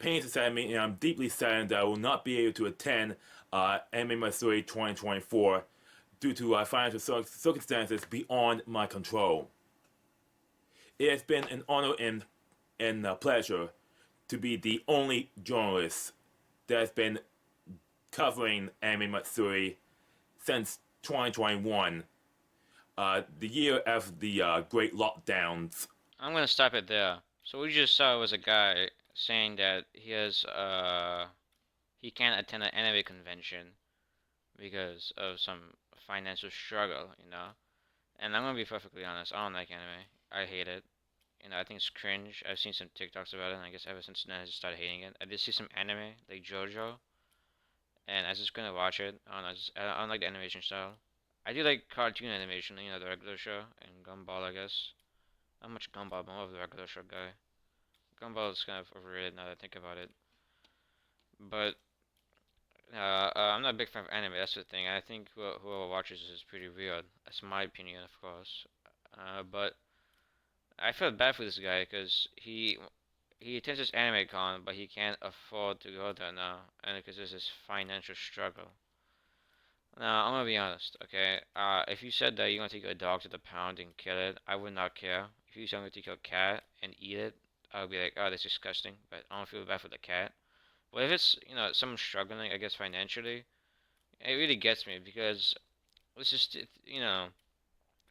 pains to say me, and I'm deeply saddened that I will not be able to attend Anime Matsuri 2024 due to financial circumstances beyond my control. It has been an honor and a pleasure to be the only journalist that has been covering Anime Matsuri since 2021, the year of the great lockdowns. I'm gonna stop it there. So what you just saw was a guy saying that he can't attend an anime convention because of some financial struggle, you know. And I'm gonna be perfectly honest, I don't like anime. I hate it. I think it's cringe. I've seen some TikToks about it, and I guess ever since then I just started hating it. I did see some anime like JoJo, and I just couldn't watch it. I don't know, I don't like the animation style. I do like cartoon animation, the regular show and Gumball, I guess. Not much Gumball, but more of the regular show guy. Gumball is kind of overrated now that I think about it. But I'm not a big fan of anime. That's the thing. I think whoever watches this is pretty weird. That's my opinion, of course. But I feel bad for this guy because he attends this anime con, but he can't afford to go there now, and because there's this financial struggle. Now I'm gonna be honest, okay? If you said that you're gonna take a dog to the pound and kill it, I would not care. If you said I'm gonna take a cat and eat it, I would be like, oh, that's disgusting. But I don't feel bad for the cat. But if it's someone struggling, I guess financially, it really gets me because it's just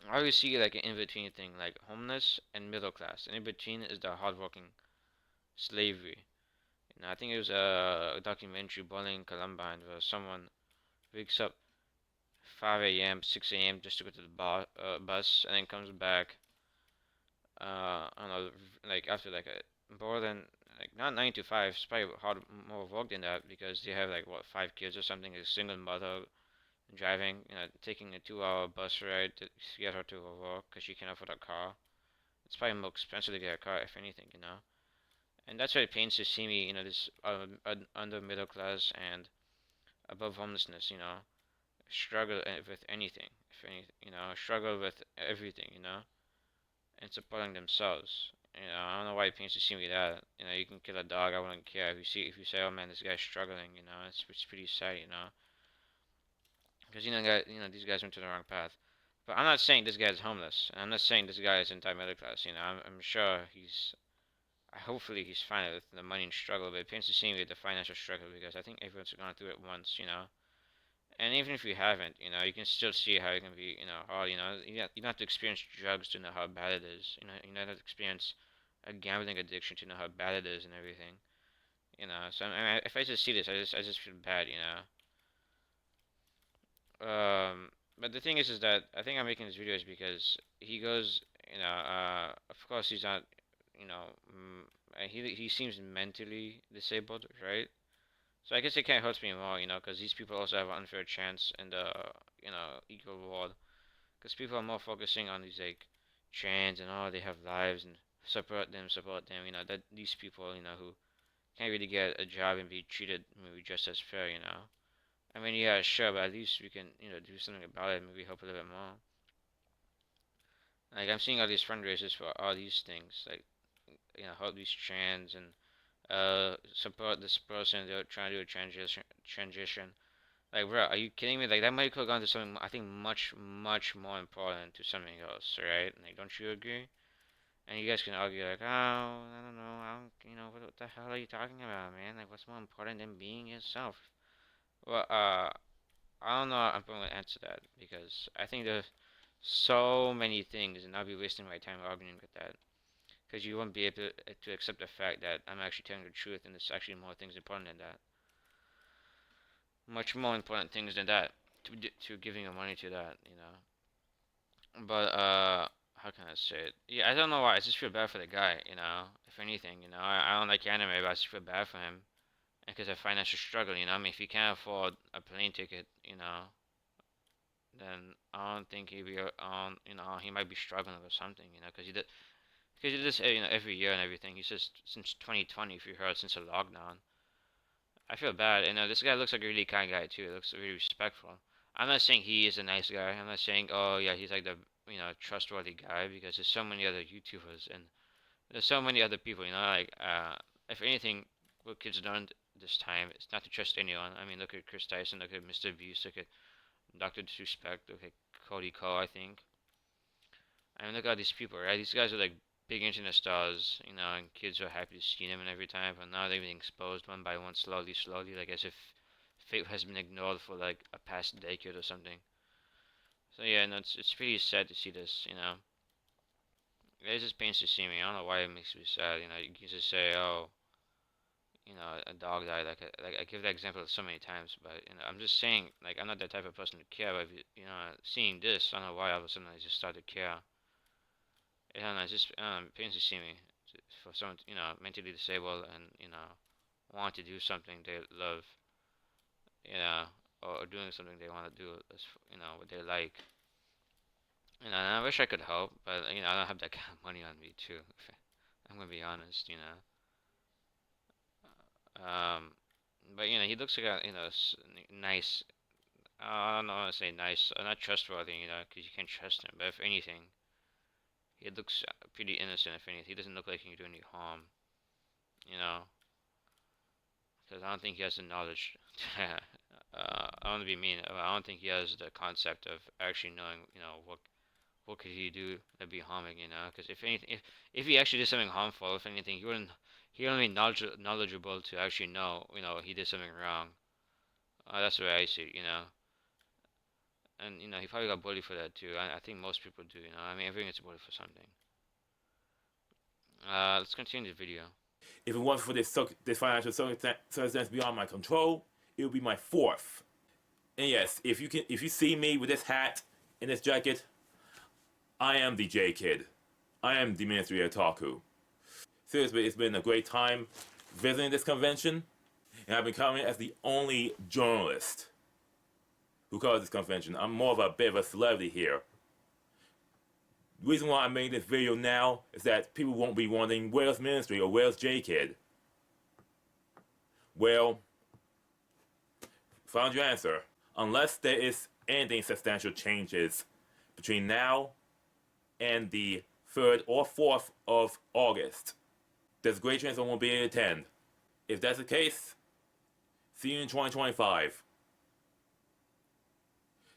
I always see like an in between thing, like homeless and middle class, and in between is the hardworking slavery. I think it was a documentary, Boiling Columbine, where someone wakes up 5 a.m., 6 a.m. just to go to the bus, and then comes back. I don't know, like after like a more than like not 9 to 5. It's probably hard more work than that because they have like what 5 kids or something. A single mother driving, taking a 2-hour bus ride to get her to her work because she can't afford a car. It's probably more expensive to get a car if anything. And that's why it pains to see me, this under middle class and above homelessness, struggle with anything, if anything, struggle with everything, and supporting themselves. I don't know why it pains to see me that. You can kill a dog, I wouldn't care. If you say, oh man, this guy's struggling, it's pretty sad. Because these guys went to the wrong path. But I'm not saying this guy's homeless. I'm not saying this guy is anti-middle class. I'm sure hopefully he's fine with the money and struggle, but it pains to see me with the financial struggle because I think everyone's gone through it once. And even if you haven't, you can still see how it can be, hard. You don't have to experience drugs to know how bad it is. You don't have to experience a gambling addiction to know how bad it is and everything. So I mean, if I just see this, I just feel bad. But the thing is that I think I'm making this video is because he goes, of course he's not, you know, he seems mentally disabled, right? So I guess it kind of hurts me more, because these people also have an unfair chance in the, equal world. Because people are more focusing on these like trans and they have lives and support them. That these people, who can't really get a job and be treated maybe just as fair. I mean, yeah, sure, but at least we can, do something about it. Maybe help a little bit more. Like I'm seeing all these fundraisers for all these things, like help these trans and support this person. They're trying to do a transition. Like, bro, are you kidding me? Like that might could have gone to something I think much, much more important to something else, right? Like, don't you agree? And you guys can argue like, oh, I don't know, what the hell are you talking about, man? Like, what's more important than being yourself? Well, I don't know. I'm going to answer that because I think there's so many things, and I'll be wasting my time arguing with that. Because you won't be able to accept the fact that I'm actually telling the truth, and there's actually more things important than that. Much more important things than that. To giving your money to that. But how can I say it? Yeah, I don't know why. I just feel bad for the guy. If anything, I don't like anime, but I just feel bad for him. And because of financial struggle. I mean, if he can't afford a plane ticket, then I don't think he be he might be struggling with something, because he does every year and everything. He says since 2020, if you heard, since the lockdown. I feel bad. This guy looks like a really kind guy too. He looks really respectful. I'm not saying he is a nice guy. I'm not saying oh yeah he's like the trustworthy guy because there's so many other YouTubers and there's so many other people. Like if anything, what kids learned this time is not to trust anyone. I mean, look at Chris Tyson, look at Mr. Beast, look at Dr. Disrespect, look at Cody Ko, I think. I mean, look at all these people, right? These guys are like big internet stars, you know, and kids are happy to see them and every time, but now they're being exposed one by one, slowly, slowly, like as if fate has been ignored for like a past decade or something. So yeah, no, it's pretty sad to see this, you know. It just pains to see me. I don't know why it makes me sad. You know, you can just say, oh, you know, a dog died. Like I give that example so many times, but you know, I'm just saying, like, I'm not that type of person to care. But you know, seeing this, I don't know why all of a sudden I just started to care. I don't know, it's just it pains to see me for someone, you know, mentally disabled and you know, want to do something they love, you know, or doing something they want to do, you know, what they like. You know, and I wish I could help, but you know, I don't have that kind of money on me too. I'm gonna be honest, you know. But you know, he looks like a you know nice. I don't want to say nice, not trustworthy, you know, because you can't trust him. But if anything, he looks pretty innocent. If anything, he doesn't look like he can do any harm, you know. Because I don't think he has the knowledge. I want to be mean. I don't think he has the concept of actually knowing, you know, what could he do that'd be harming, you know? Because if anything, if he actually did something harmful, if anything, he wouldn't be knowledgeable to actually know, you know, he did something wrong. That's the way I see it, you know. And you know, he probably got bullied for that too. I think most people do, you know. I mean, everyone gets bullied for something. Let's continue the video. If it wasn't for this financial circumstance beyond my control, it would be my fourth. And yes, if you see me with this hat and this jacket, I am the J Kid. I am the Ministry of Otaku. Seriously, it's been a great time visiting this convention, and I've been coming as the only journalist who covers this convention. I'm more of a bit of a celebrity here. The reason why I'm making this video now is that people won't be wondering where's Ministry or where's J Kid. Well, found your answer. Unless there is anything substantial changes between now and the 3rd or 4th of August, there's a great chance I won't be able to attend. If that's the case, see you in 2025.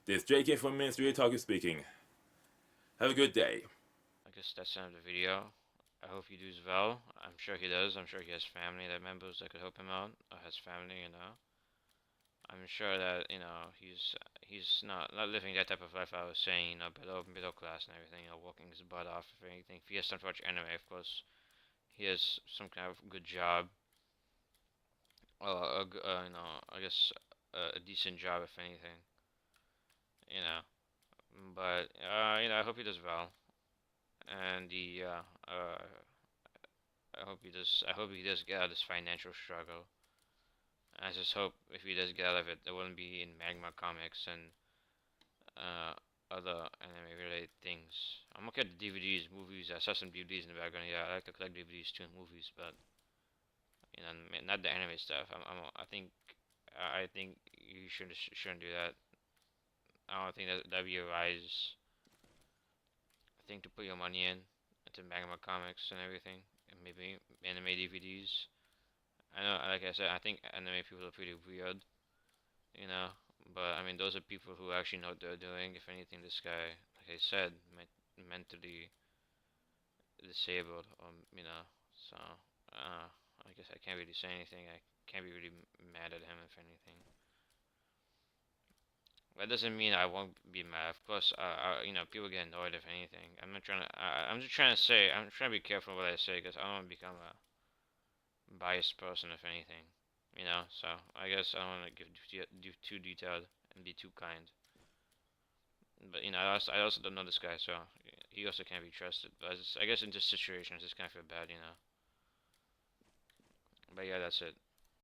This is JK from Ministry of Otaku speaking. Have a good day. I guess that's the end of the video. I hope he does well. I'm sure he does. I'm sure he has family that members that could help him out. Or has family, you know. I'm sure that you know he's not living that type of life I was saying, you know, middle class and everything, you know, working his butt off. If anything, if he has time to watch anime, of course, he has some kind of good job, or you know, I guess a decent job, if anything, you know. But you know, I hope he does well, and I hope he does. I hope he does get out of this financial struggle. I just hope if he does get out of it, it wouldn't be in Magma Comics and uh, other anime related things. I'm looking at the DVDs, movies. I saw some DVDs in the background. Yeah, I like to collect DVDs too and movies, but you know, not the anime stuff. I think you shouldn't do that. I don't think that'd be a wise thing to put your money in into Magma Comics and everything, and maybe anime DVDs. I know, like I said, I think anime people are pretty weird, you know. But I mean, those are people who actually know what they're doing. If anything, this guy, like I said, mentally disabled, or you know. So I guess I can't really say anything. I can't be really mad at him if anything. That doesn't mean I won't be mad. Of course, you know, people get annoyed if anything. I'm not trying to. I'm just trying to say. I'm trying to be careful what I say because I don't want to become a biased person if anything. You know. So I guess I don't want to give too detailed and be too kind. But you know, I also don't know this guy, so he also can't be trusted. But I guess in this situation, I just kind of feel bad, you know. But yeah, that's it.